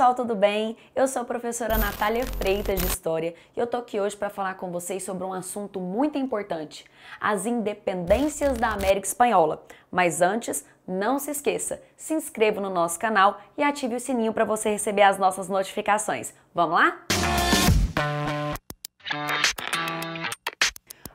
pessoal, tudo bem? Eu sou a professora Natália Freitas de História e eu tô aqui hoje para falar com vocês sobre um assunto muito importante, as independências da América Espanhola. Mas antes, não se esqueça, se inscreva no nosso canal e ative o sininho para você receber as nossas notificações. Vamos lá?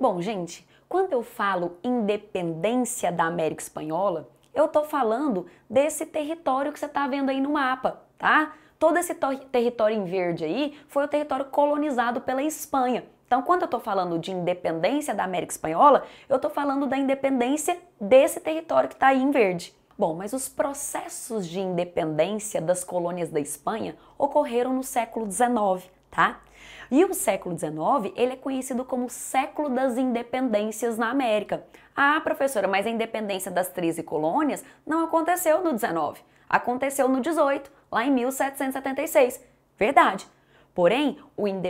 Bom, gente, quando eu falo independência da América Espanhola, eu tô falando desse território que você tá vendo aí no mapa, tá? Todo esse território em verde aí foi o território colonizado pela Espanha. Então, quando eu tô falando de independência da América Espanhola, eu tô falando da independência desse território que tá aí em verde. Bom, mas os processos de independência das colônias da Espanha ocorreram no século XIX, tá? E o século XIX, ele é conhecido como o século das independências na América. Ah, professora, mas a independência das 13 colônias não aconteceu no XIX, aconteceu no XVIII, lá em 1776. Verdade. Porém,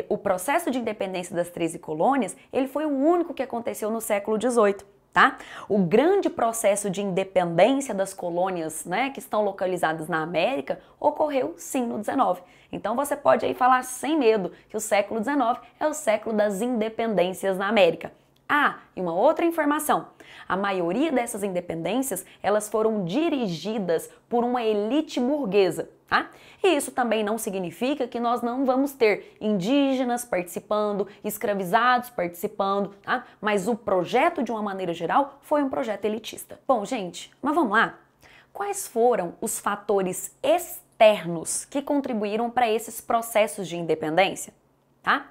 o processo de independência das 13 colônias, ele foi o único que aconteceu no século XVIII. Tá? O grande processo de independência das colônias, né, que estão localizadas na América ocorreu sim no XIX. Então você pode aí falar sem medo que o século XIX é o século das independências na América. Ah, e uma outra informação, a maioria dessas independências, elas foram dirigidas por uma elite burguesa, tá? E isso também não significa que nós não vamos ter indígenas participando, escravizados participando, tá? Mas o projeto, de uma maneira geral, foi um projeto elitista. Bom, gente, mas vamos lá? Quais foram os fatores externos que contribuíram para esses processos de independência, tá?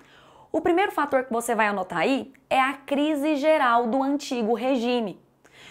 O primeiro fator que você vai anotar aí é a crise geral do antigo regime.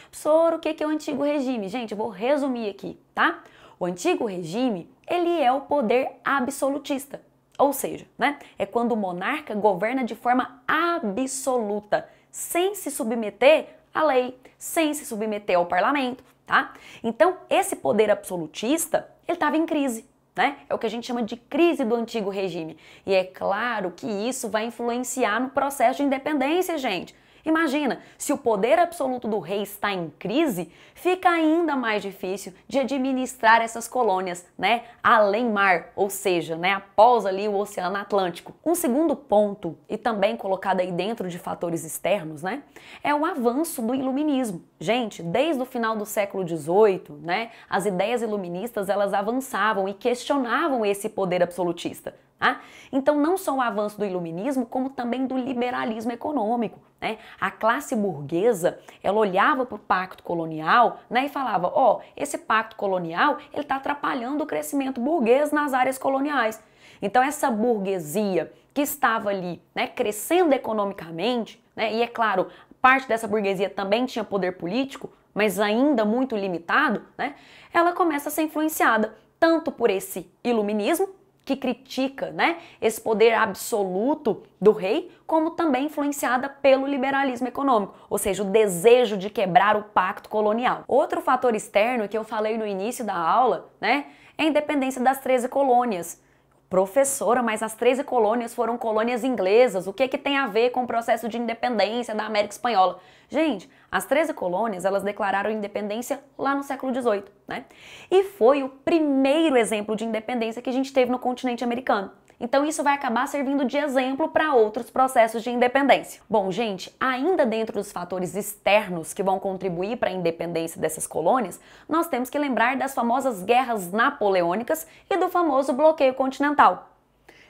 Professor, o que é o antigo regime? Gente, eu vou resumir aqui, tá? O antigo regime, ele é o poder absolutista. Ou seja, né, é quando o monarca governa de forma absoluta, sem se submeter à lei, sem se submeter ao parlamento, tá? Então, esse poder absolutista, ele estava em crise. Né? É o que a gente chama de crise do antigo regime. E é claro que isso vai influenciar no processo de independência, gente. Imagina, se o poder absoluto do rei está em crise, fica ainda mais difícil de administrar essas colônias, né, além mar, ou seja, né, após ali o Oceano Atlântico. Um segundo ponto, e também colocado aí dentro de fatores externos, né, é o avanço do iluminismo. Gente, desde o final do século XVIII, né, as ideias iluministas elas avançavam e questionavam esse poder absolutista. Tá? Então não só o avanço do iluminismo, como também do liberalismo econômico. Né? A classe burguesa, ela olhava para o pacto colonial, né, e falava, ó, esse pacto colonial ele está atrapalhando o crescimento burguês nas áreas coloniais. Então essa burguesia que estava ali, né, crescendo economicamente, né, e é claro, parte dessa burguesia também tinha poder político, mas ainda muito limitado, né, ela começa a ser influenciada tanto por esse iluminismo, que critica, né, esse poder absoluto do rei, como também influenciada pelo liberalismo econômico, ou seja, o desejo de quebrar o pacto colonial. Outro fator externo que eu falei no início da aula, né, é a independência das 13 colônias. Professora, mas as 13 colônias foram colônias inglesas, o que tem a ver com o processo de independência da América Espanhola? Gente, as 13 colônias, elas declararam independência lá no século XVIII, né? E foi o primeiro exemplo de independência que a gente teve no continente americano. Então isso vai acabar servindo de exemplo para outros processos de independência. Bom, gente, ainda dentro dos fatores externos que vão contribuir para a independência dessas colônias, nós temos que lembrar das famosas guerras napoleônicas e do famoso bloqueio continental.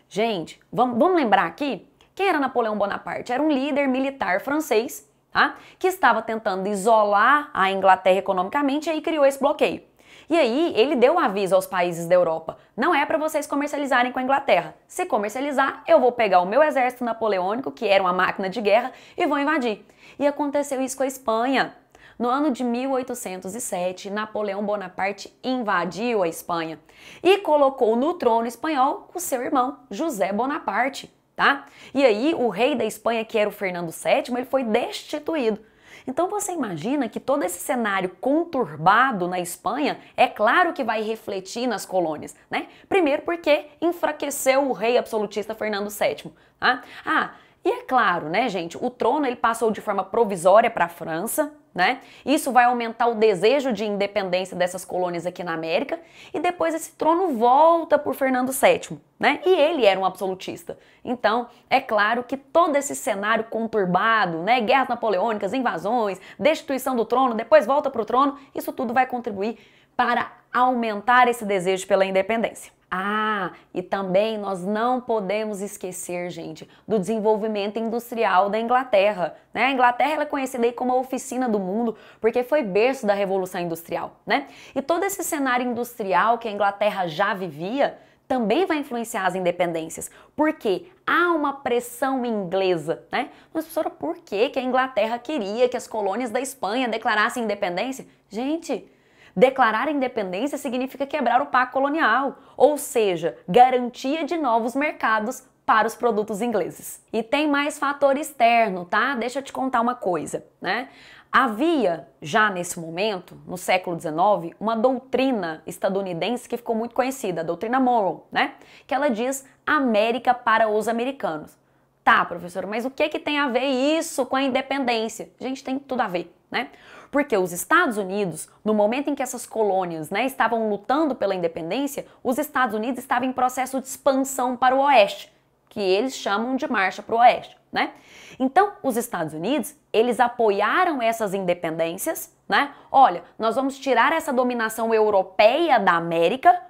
Gente, vamos lembrar aqui, quem era Napoleão Bonaparte? Era um líder militar francês, tá? Que estava tentando isolar a Inglaterra economicamente e aí criou esse bloqueio. E aí ele deu um aviso aos países da Europa, não é para vocês comercializarem com a Inglaterra. Se comercializar, eu vou pegar o meu exército napoleônico, que era uma máquina de guerra, e vou invadir. E aconteceu isso com a Espanha. No ano de 1807, Napoleão Bonaparte invadiu a Espanha e colocou no trono espanhol o seu irmão, José Bonaparte, tá? E aí o rei da Espanha, que era o Fernando VII, ele foi destituído. Então você imagina que todo esse cenário conturbado na Espanha, é claro que vai refletir nas colônias, né? Primeiro porque enfraqueceu o rei absolutista Fernando VII, tá? Ah, E é claro, né, gente, o trono ele passou de forma provisória para a França, né? Isso vai aumentar o desejo de independência dessas colônias aqui na América e depois esse trono volta por Fernando VII, né? E ele era um absolutista. Então, é claro que todo esse cenário conturbado, né, guerras napoleônicas, invasões, destituição do trono, depois volta para o trono, isso tudo vai contribuir para aumentar esse desejo pela independência. Ah, e também nós não podemos esquecer, gente, do desenvolvimento industrial da Inglaterra, né? A Inglaterra ela é conhecida aí como a oficina do mundo porque foi berço da Revolução Industrial, né? E todo esse cenário industrial que a Inglaterra já vivia também vai influenciar as independências, porque há uma pressão inglesa, né? Mas, professora, por que a Inglaterra queria que as colônias da Espanha declarassem independência? Gente, declarar a independência significa quebrar o pacto colonial, ou seja, garantia de novos mercados para os produtos ingleses. E tem mais fator externo, tá? Deixa eu te contar uma coisa, né? Havia, já nesse momento, no século XIX, uma doutrina estadunidense que ficou muito conhecida, a doutrina Monroe, né? Que ela diz América para os americanos. Tá, professora, mas o que tem a ver isso com a independência? Gente, tem tudo a ver, né? Porque os Estados Unidos, no momento em que essas colônias, né, estavam lutando pela independência, os Estados Unidos estavam em processo de expansão para o oeste, que eles chamam de marcha para o oeste, né? Então, os Estados Unidos, eles apoiaram essas independências, né? Olha, nós vamos tirar essa dominação europeia da América,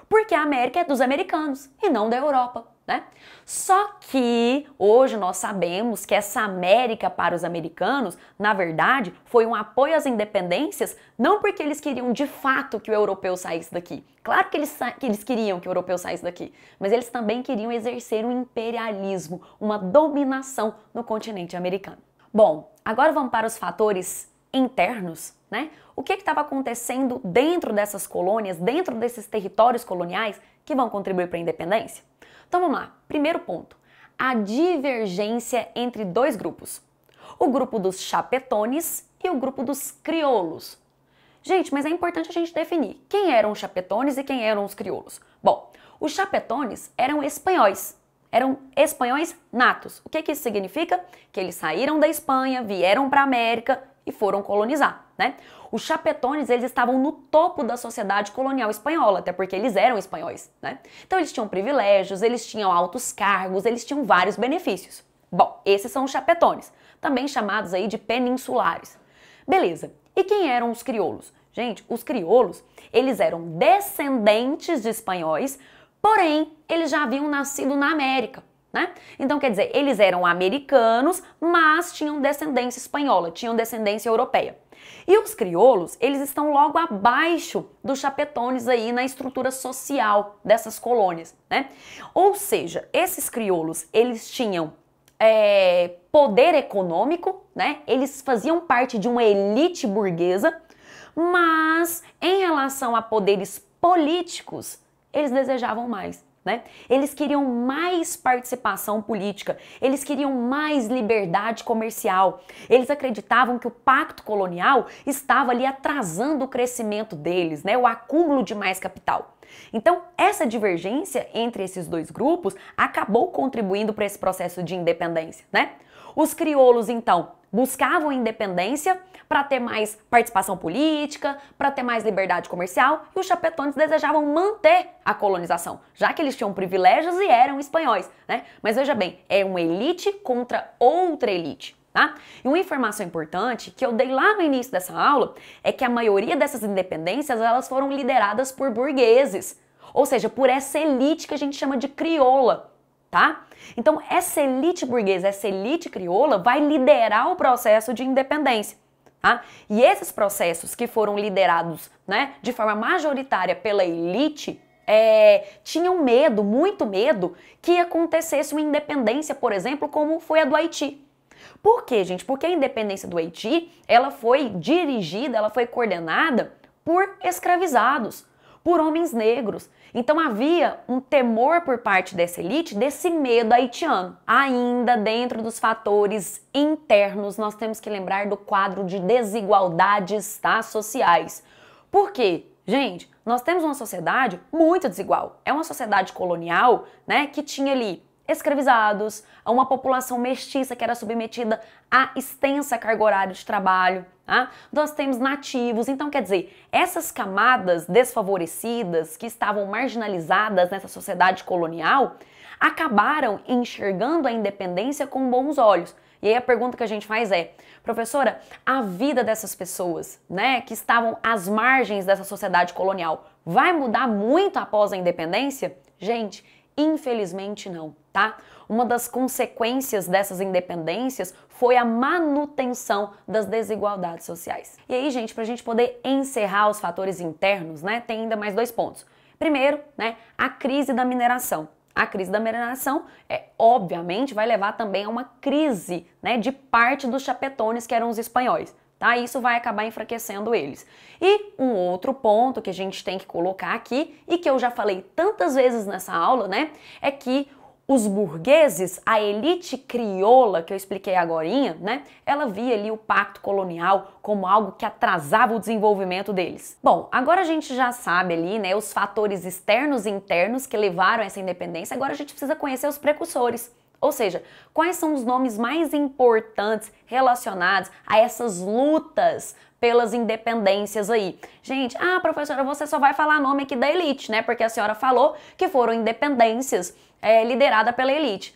porque a América é dos americanos e não da Europa, né? Só que hoje nós sabemos que essa América para os americanos, na verdade, foi um apoio às independências, não porque eles queriam de fato que o europeu saísse daqui. Claro que eles queriam que o europeu saísse daqui, mas eles também queriam exercer um imperialismo, uma dominação no continente americano. Bom, agora vamos para os fatores internos, né? O que estava acontecendo dentro dessas colônias, dentro desses territórios coloniais que vão contribuir para a independência? Então vamos lá, primeiro ponto, a divergência entre dois grupos, o grupo dos chapetones e o grupo dos crioulos. Gente, mas é importante a gente definir quem eram os chapetones e quem eram os crioulos. Bom, os chapetones eram espanhóis natos. O que isso significa? Que eles saíram da Espanha, vieram para a América e foram colonizar, né? Os chapetones, eles estavam no topo da sociedade colonial espanhola, até porque eles eram espanhóis, né? Então eles tinham privilégios, eles tinham altos cargos, eles tinham vários benefícios. Bom, esses são os chapetones, também chamados aí de peninsulares. Beleza, e quem eram os crioulos? Gente, os crioulos, eles eram descendentes de espanhóis, porém, eles já haviam nascido na América, né? Então, quer dizer, eles eram americanos, mas tinham descendência espanhola, tinham descendência europeia. E os crioulos, eles estão logo abaixo dos chapetones aí na estrutura social dessas colônias, né? Ou seja, esses crioulos, eles tinham poder econômico, né? Eles faziam parte de uma elite burguesa, mas em relação a poderes políticos, eles desejavam mais, né? Eles queriam mais participação política, eles queriam mais liberdade comercial, eles acreditavam que o pacto colonial estava ali atrasando o crescimento deles, né? O acúmulo de mais capital. Então, essa divergência entre esses dois grupos acabou contribuindo para esse processo de independência, né? Os crioulos, então, buscavam independência para ter mais participação política, para ter mais liberdade comercial, e os chapetones desejavam manter a colonização, já que eles tinham privilégios e eram espanhóis, né? Mas veja bem, é uma elite contra outra elite, tá? E uma informação importante que eu dei lá no início dessa aula é que a maioria dessas independências, elas foram lideradas por burgueses, ou seja, por essa elite que a gente chama de crioula, tá? Então, essa elite burguesa, essa elite crioula vai liderar o processo de independência. Tá? E esses processos que foram liderados, né, de forma majoritária pela elite, tinham medo, muito medo, que acontecesse uma independência, por exemplo, como foi a do Haiti. Por quê, gente? Porque a independência do Haiti, ela foi dirigida, ela foi coordenada por escravizados, por homens negros. Então havia um temor por parte dessa elite, desse medo haitiano. Ainda dentro dos fatores internos, nós temos que lembrar do quadro de desigualdades, tá, sociais. Por quê? Gente, nós temos uma sociedade muito desigual. É uma sociedade colonial, né, que tinha ali escravizados, a uma população mestiça que era submetida a extensa carga horária de trabalho. Tá? Nós temos nativos, então quer dizer, essas camadas desfavorecidas que estavam marginalizadas nessa sociedade colonial acabaram enxergando a independência com bons olhos. E aí a pergunta que a gente faz é, professora, a vida dessas pessoas, né, que estavam às margens dessa sociedade colonial, vai mudar muito após a independência? Gente, infelizmente não, tá? Uma das consequências dessas independências foi a manutenção das desigualdades sociais. E aí, gente, para a gente poder encerrar os fatores internos, né, tem ainda mais 2 pontos. Primeiro, né, a crise da mineração. A crise da mineração, obviamente, vai levar também a uma crise, né, de parte dos chapetones, que eram os espanhóis. Tá? Isso vai acabar enfraquecendo eles. E um outro ponto que a gente tem que colocar aqui, e que eu já falei tantas vezes nessa aula, né, é que os burgueses, a elite crioula, que eu expliquei agorinha, né, ela via ali o pacto colonial como algo que atrasava o desenvolvimento deles. Bom, agora a gente já sabe ali, né, os fatores externos e internos que levaram a essa independência, agora a gente precisa conhecer os precursores. Ou seja, quais são os nomes mais importantes relacionados a essas lutas pelas independências aí? Gente, professora, você só vai falar nome aqui da elite, né? Porque a senhora falou que foram independências lideradas pela elite.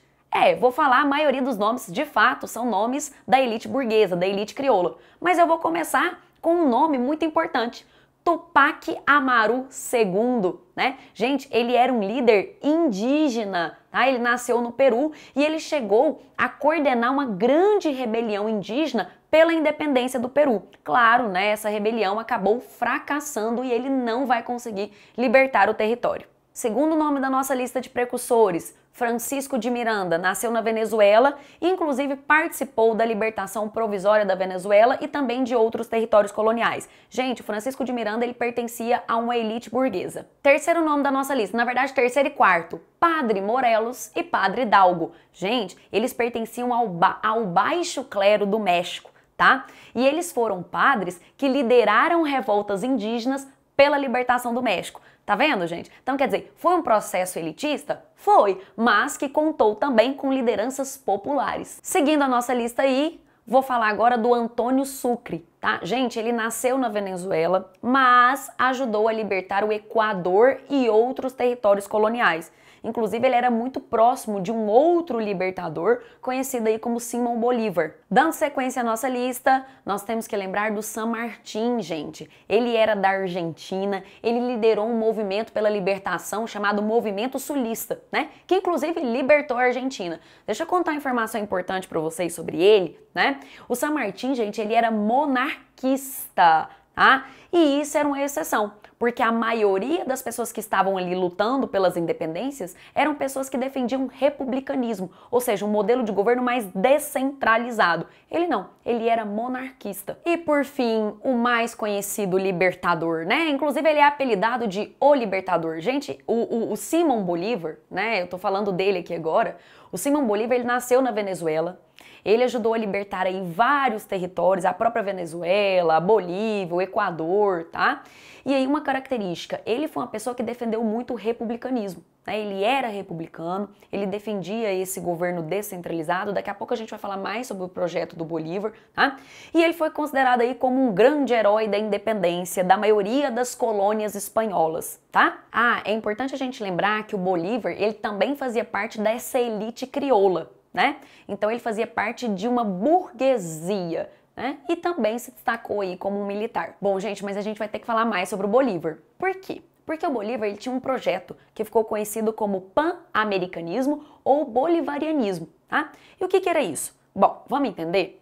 Vou falar a maioria dos nomes, de fato, são nomes da elite burguesa, da elite crioula. Mas eu vou começar com um nome muito importante. Tupac Amaru II, né? Gente, ele era um líder indígena, tá? Ele nasceu no Peru e ele chegou a coordenar uma grande rebelião indígena pela independência do Peru. Claro, né? Essa rebelião acabou fracassando e ele não vai conseguir libertar o território. Segundo nome da nossa lista de precursores, Francisco de Miranda, nasceu na Venezuela e inclusive participou da libertação provisória da Venezuela e também de outros territórios coloniais. Gente, o Francisco de Miranda, ele pertencia a uma elite burguesa. Terceiro nome da nossa lista, na verdade terceiro e quarto, Padre Morelos e Padre Hidalgo. Gente, eles pertenciam ao baixo clero do México, tá? E eles foram padres que lideraram revoltas indígenas pela libertação do México. Tá vendo, gente? Então, quer dizer, foi um processo elitista? Foi, mas que contou também com lideranças populares. Seguindo a nossa lista aí, vou falar agora do Antônio Sucre, tá? Gente, ele nasceu na Venezuela, mas ajudou a libertar o Equador e outros territórios coloniais. Inclusive, ele era muito próximo de um outro libertador, conhecido aí como Simão Bolívar. Dando sequência à nossa lista, nós temos que lembrar do San Martín, gente. Ele era da Argentina, ele liderou um movimento pela libertação chamado Movimento Sulista, né? Que inclusive libertou a Argentina. Deixa eu contar uma informação importante para vocês sobre ele, né? O San Martín, gente, ele era monarquista, tá? E isso era uma exceção, porque a maioria das pessoas que estavam ali lutando pelas independências eram pessoas que defendiam republicanismo, ou seja, um modelo de governo mais descentralizado. Ele não, ele era monarquista. E por fim, o mais conhecido libertador, né? Inclusive ele é apelidado de O Libertador. Gente, o Simão Bolívar, né? Eu tô falando dele aqui agora. O Simão Bolívar, ele nasceu na Venezuela. Ele ajudou a libertar aí vários territórios, a própria Venezuela, a Bolívia, o Equador, tá? E aí uma característica, ele foi uma pessoa que defendeu muito o republicanismo, né? Ele era republicano, ele defendia esse governo descentralizado, daqui a pouco a gente vai falar mais sobre o projeto do Bolívar, tá? E ele foi considerado aí como um grande herói da independência da maioria das colônias espanholas, tá? É importante a gente lembrar que o Bolívar, ele também fazia parte dessa elite crioula, né? Então ele fazia parte de uma burguesia, né? E também se destacou aí como um militar. Bom, gente, mas a gente vai ter que falar mais sobre o Bolívar. Por quê? Porque o Bolívar, ele tinha um projeto que ficou conhecido como pan-americanismo ou bolivarianismo, tá? E o que era isso? Bom, vamos entender?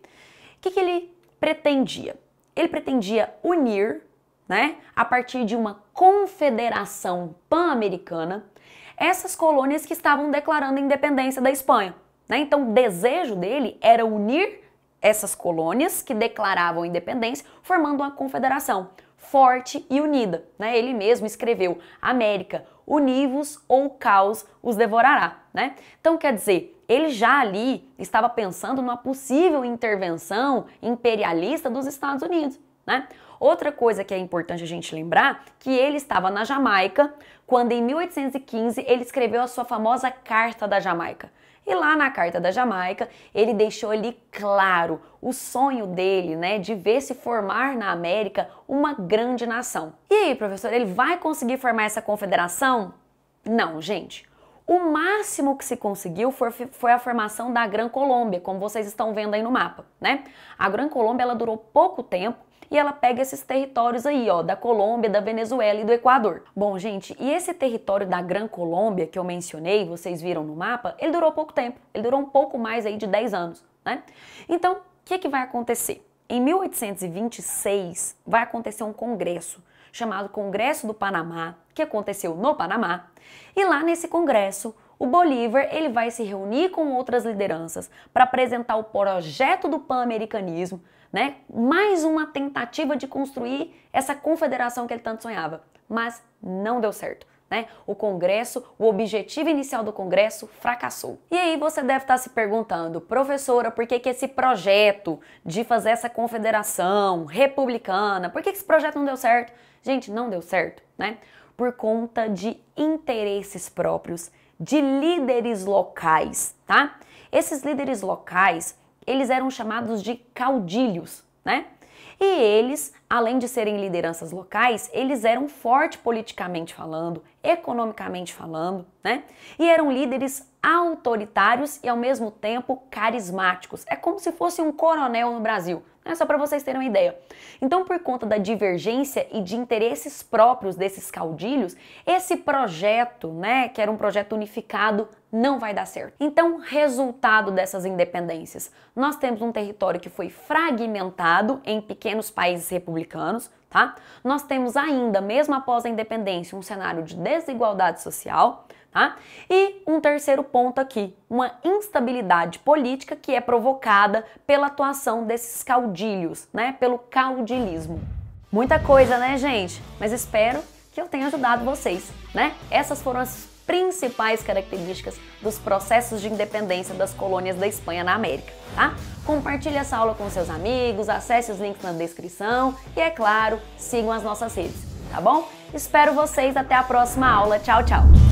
O que ele pretendia? Ele pretendia unir, né, a partir de uma confederação pan-americana, essas colônias que estavam declarando a independência da Espanha. Né? Então, o desejo dele era unir essas colônias que declaravam independência, formando uma confederação forte e unida. Né? Ele mesmo escreveu: América, univos ou o caos os devorará. Né? Então, quer dizer, ele já ali estava pensando numa possível intervenção imperialista dos Estados Unidos. né? Outra coisa que é importante a gente lembrar, que ele estava na Jamaica, quando em 1815 ele escreveu a sua famosa Carta da Jamaica. E lá na Carta da Jamaica, ele deixou ali claro o sonho dele, né, de ver se formar na América uma grande nação. E aí, professor, ele vai conseguir formar essa confederação? Não, gente. O máximo que se conseguiu foi a formação da Gran Colômbia, como vocês estão vendo aí no mapa, né? A Gran Colômbia, ela durou pouco tempo e ela pega esses territórios aí, ó, da Colômbia, da Venezuela e do Equador. Bom, gente, e esse território da Gran Colômbia que eu mencionei, vocês viram no mapa, ele durou pouco tempo, ele durou um pouco mais aí de 10 anos, né? Então, o que vai acontecer? Em 1826 vai acontecer um congresso chamado Congresso do Panamá, que aconteceu no Panamá, e lá nesse congresso o Bolívar ele vai se reunir com outras lideranças para apresentar o projeto do pan-americanismo, né? Mais uma tentativa de construir essa confederação que ele tanto sonhava, mas não deu certo, né? O Congresso, o objetivo inicial do Congresso fracassou. E aí você deve estar se perguntando, professora, por que esse projeto de fazer essa confederação republicana, por que esse projeto não deu certo? Gente, não deu certo, né? Por conta de interesses próprios, de líderes locais, tá? Esses líderes locais, eles eram chamados de caudilhos, né? E eles, além de serem lideranças locais, eles eram fortes politicamente falando, economicamente falando, né? E eram líderes autoritários e ao mesmo tempo carismáticos. É como se fosse um coronel no Brasil, né? Só para vocês terem uma ideia. Então, por conta da divergência e de interesses próprios desses caudilhos, esse projeto, né, que era um projeto unificado, não vai dar certo. Então, resultado dessas independências, nós temos um território que foi fragmentado em pequenos países republicanos, tá? Nós temos ainda, mesmo após a independência, um cenário de desigualdade social, tá? E um terceiro ponto aqui, uma instabilidade política que é provocada pela atuação desses caudilhos, né? Pelo caudilismo. Muita coisa, né, gente? Mas espero que eu tenha ajudado vocês, né? Essas foram as principais características dos processos de independência das colônias da Espanha na América, tá? Compartilhe essa aula com seus amigos, acesse os links na descrição e, é claro, sigam as nossas redes, tá bom? Espero vocês até a próxima aula. Tchau, tchau!